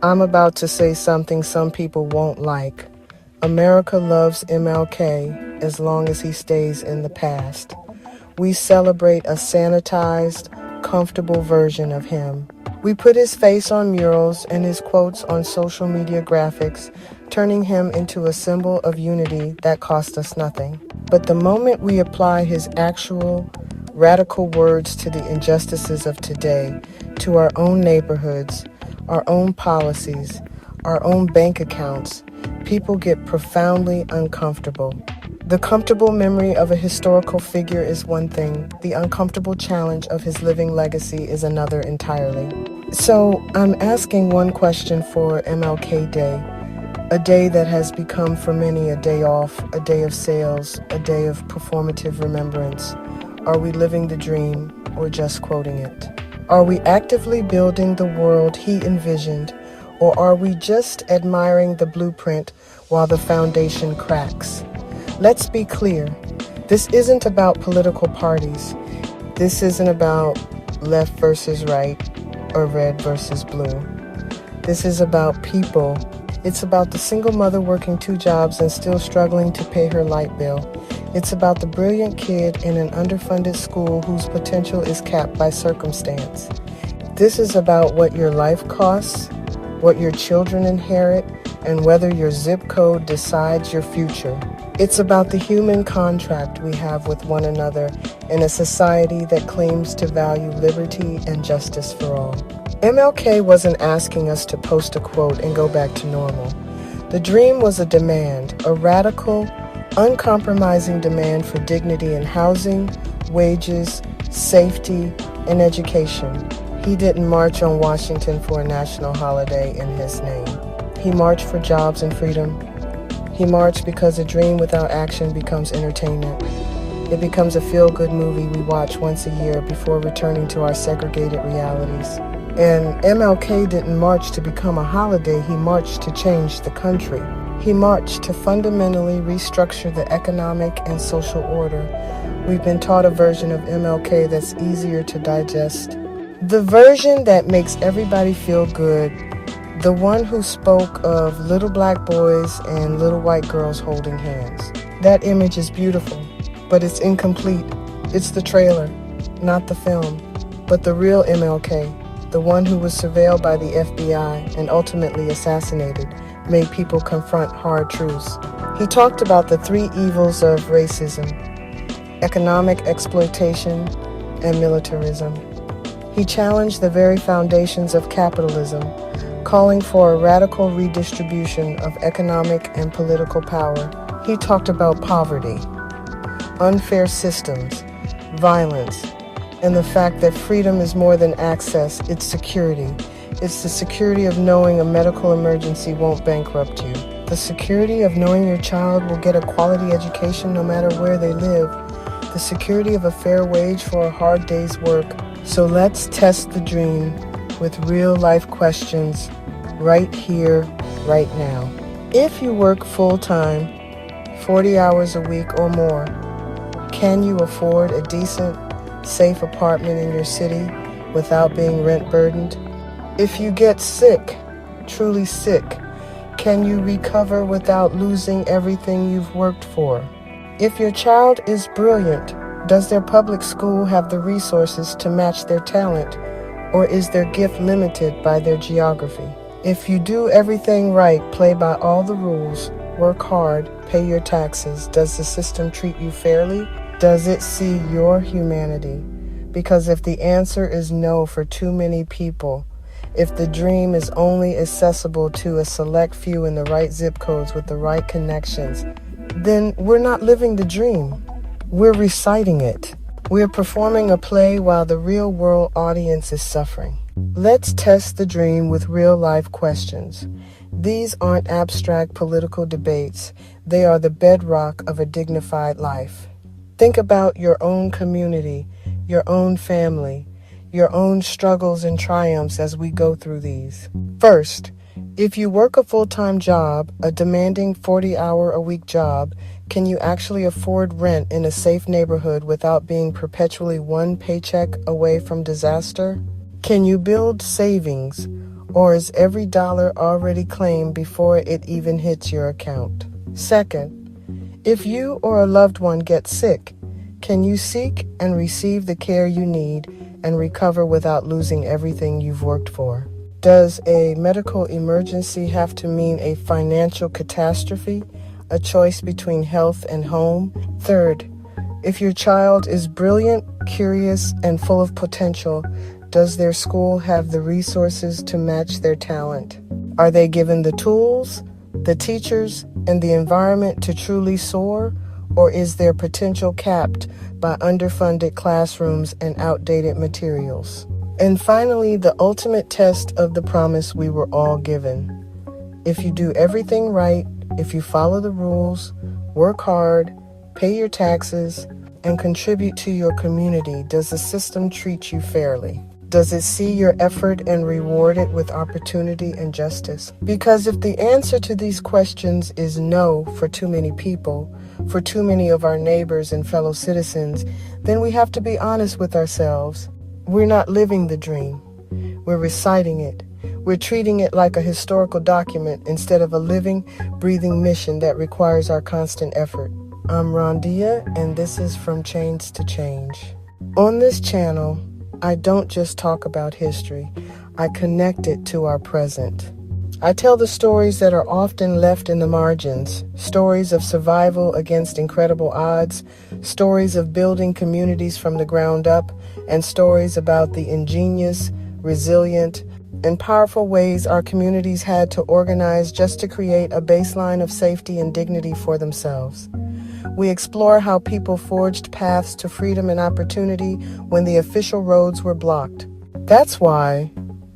I'm about to say something some people won't like. America loves MLK as long as he stays in the past. We celebrate a sanitized, comfortable version of him. We put his face on murals and his quotes on social media graphics, turning him into a symbol of unity that cost us nothing. But the moment we apply his actual, radical words to the injustices of today, to our own neighborhoods, our own policies, our own bank accounts, people get profoundly uncomfortable. The comfortable memory of a historical figure is one thing. The uncomfortable challenge of his living legacy is another entirely. So I'm asking one question for MLK Day, a day that has become for many a day off, a day of sales, a day of performative remembrance. Are we living the dream or just quoting it? Are we actively building the world he envisioned, or are we just admiring the blueprint while the foundation cracks? Let's be clear, this isn't about political parties. This isn't about left versus right or red versus blue. This is about people. It's about the single mother working 2 jobs and still struggling to pay her light bill. It's about the brilliant kid in an underfunded school whose potential is capped by circumstance. This is about what your life costs, what your children inherit, and whether your zip code decides your future. It's about the human contract we have with one another in a society that claims to value liberty and justice for all. MLK wasn't asking us to post a quote and go back to normal. The dream was a demand, a radical, uncompromising demand for dignity in housing, wages, safety, and education. He didn't march on Washington for a national holiday in his name. He marched for jobs and freedom. He marched because a dream without action becomes entertainment. It becomes a feel-good movie we watch once a year before returning to our segregated realities. And MLK didn't march to become a holiday, he marched to change the country. He marched to fundamentally restructure the economic and social order. We've been taught a version of MLK that's easier to digest. The version that makes everybody feel good. The one who spoke of little black boys and little white girls holding hands. That image is beautiful, but it's incomplete. It's the trailer, not the film. But the real MLK, the one who was surveilled by the FBI and ultimately assassinated, made people confront hard truths. He talked about the 3 evils of racism: economic exploitation and militarism. He challenged the very foundations of capitalism, calling for a radical redistribution of economic and political power. He talked about poverty, unfair systems, violence, and the fact that freedom is more than access, it's security. It's the security of knowing a medical emergency won't bankrupt you. The security of knowing your child will get a quality education no matter where they live. The security of a fair wage for a hard day's work. So let's test the dream with real-life questions right here, right now. If you work full-time, 40 hours a week or more, can you afford a decent, safe apartment in your city without being rent-burdened? If you get sick, truly sick, can you recover without losing everything you've worked for? If your child is brilliant, does their public school have the resources to match their talent, or is their gift limited by their geography? If you do everything right, play by all the rules, work hard, pay your taxes, does the system treat you fairly? Does it see your humanity? Because if the answer is no for too many people, if the dream is only accessible to a select few in the right zip codes with the right connections, then we're not living the dream. We're reciting it. We're performing a play while the real world audience is suffering. Let's test the dream with real-life questions. These aren't abstract political debates. They are the bedrock of a dignified life. Think about your own community, your own family, your own struggles and triumphs as we go through these. First, if you work a full-time job, a demanding 40-hour-a-week job, can you actually afford rent in a safe neighborhood without being perpetually one paycheck away from disaster? Can you build savings Or is every dollar already claimed before it even hits your account? Second, if you or a loved one gets sick, can you seek and receive the care you need and recover without losing everything you've worked for? Does a medical emergency have to mean a financial catastrophe, a choice between health and home? Third, if your child is brilliant, curious, and full of potential, does their school have the resources to match their talent? Are they given the tools, the teachers, and the environment to truly soar? Or is their potential capped by underfunded classrooms and outdated materials? And finally, the ultimate test of the promise we were all given. If you do everything right, if you follow the rules, work hard, pay your taxes, and contribute to your community, does the system treat you fairly? Does it see your effort and reward it with opportunity and justice? Because if the answer to these questions is no for too many people, for too many of our neighbors and fellow citizens, then we have to be honest with ourselves. We're not living the dream. We're reciting it. We're treating it like a historical document instead of a living, breathing mission that requires our constant effort. I'm Rondia, and this is From Chains to Change. On this channel, I don't just talk about history, I connect it to our present. I tell the stories that are often left in the margins, stories of survival against incredible odds, stories of building communities from the ground up, and stories about the ingenious, resilient, and powerful ways our communities had to organize just to create a baseline of safety and dignity for themselves. We explore how people forged paths to freedom and opportunity when the official roads were blocked. That's why,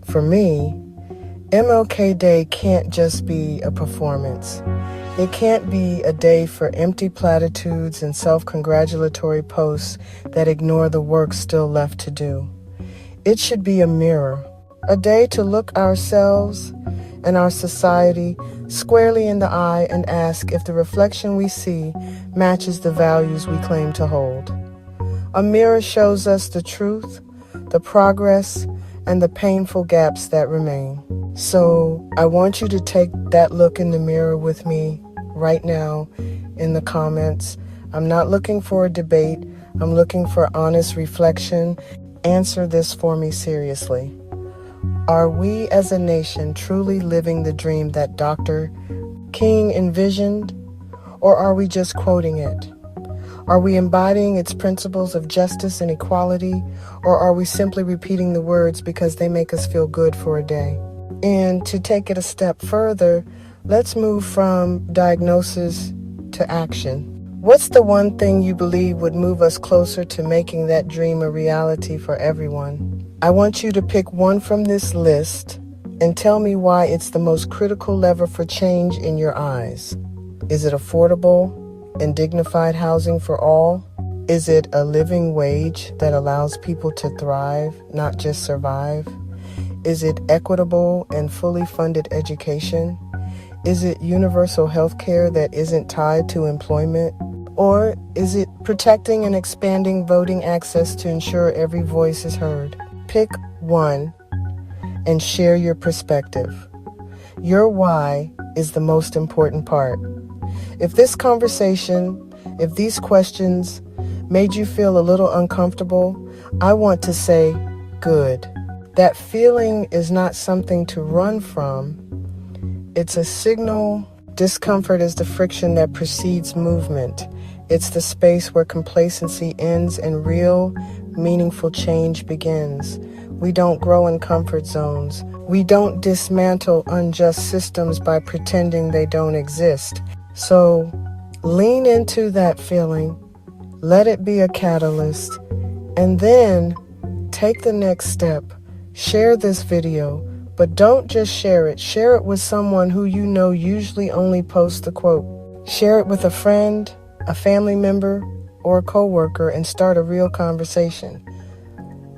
for me, MLK Day can't just be a performance. It can't be a day for empty platitudes and self-congratulatory posts that ignore the work still left to do. It should be a mirror, a day to look ourselves and our society squarely in the eye and ask if the reflection we see matches the values we claim to hold. A mirror shows us the truth, the progress, and the painful gaps that remain. So I want you to take that look in the mirror with me right now in the comments. I'm not looking for a debate. I'm looking for honest reflection. Answer this for me seriously. Are we as a nation truly living the dream that Dr. King envisioned, or are we just quoting it? Are we embodying its principles of justice and equality, or are we simply repeating the words because they make us feel good for a day? And to take it a step further, let's move from diagnosis to action. What's the one thing you believe would move us closer to making that dream a reality for everyone? I want you to pick one from this list and tell me why it's the most critical lever for change in your eyes. Is it affordable and dignified housing for all? Is it a living wage that allows people to thrive, not just survive? Is it equitable and fully funded education? Is it universal health care that isn't tied to employment? Or is it protecting and expanding voting access to ensure every voice is heard? Pick one and share your perspective. Your why is the most important part. If this conversation, if these questions made you feel a little uncomfortable, I want to say, good. That feeling is not something to run from. It's a signal. Discomfort is the friction that precedes movement. It's the space where complacency ends and real, meaningful change begins. We don't grow in comfort zones. We don't dismantle unjust systems by pretending they don't exist. So lean into that feeling, let it be a catalyst, and then take the next step. Share this video, but don't just share it with someone who you know usually only posts the quote. Share it with a friend, a family member, or a coworker and start a real conversation.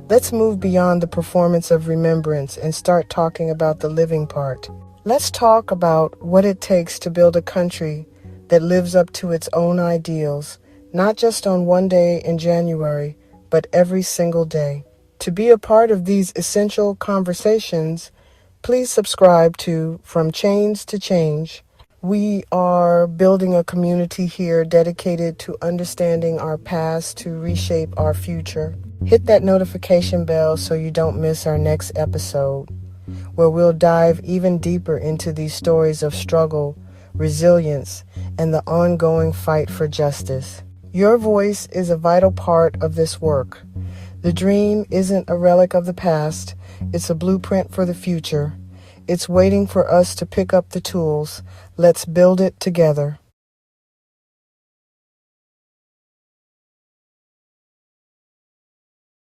Let's move beyond the performance of remembrance and start talking about the living part. Let's talk about what it takes to build a country that lives up to its own ideals, not just on one day in January, but every single day. To be a part of these essential conversations, Please subscribe to From Chains to Change. We are building a community here dedicated to understanding our past to reshape our future. Hit that notification bell so you don't miss our next episode, where we'll dive even deeper into these stories of struggle, resilience, and the ongoing fight for justice. Your voice is a vital part of this work. The dream isn't a relic of the past, it's a blueprint for the future. It's waiting for us to pick up the tools. Let's build it together.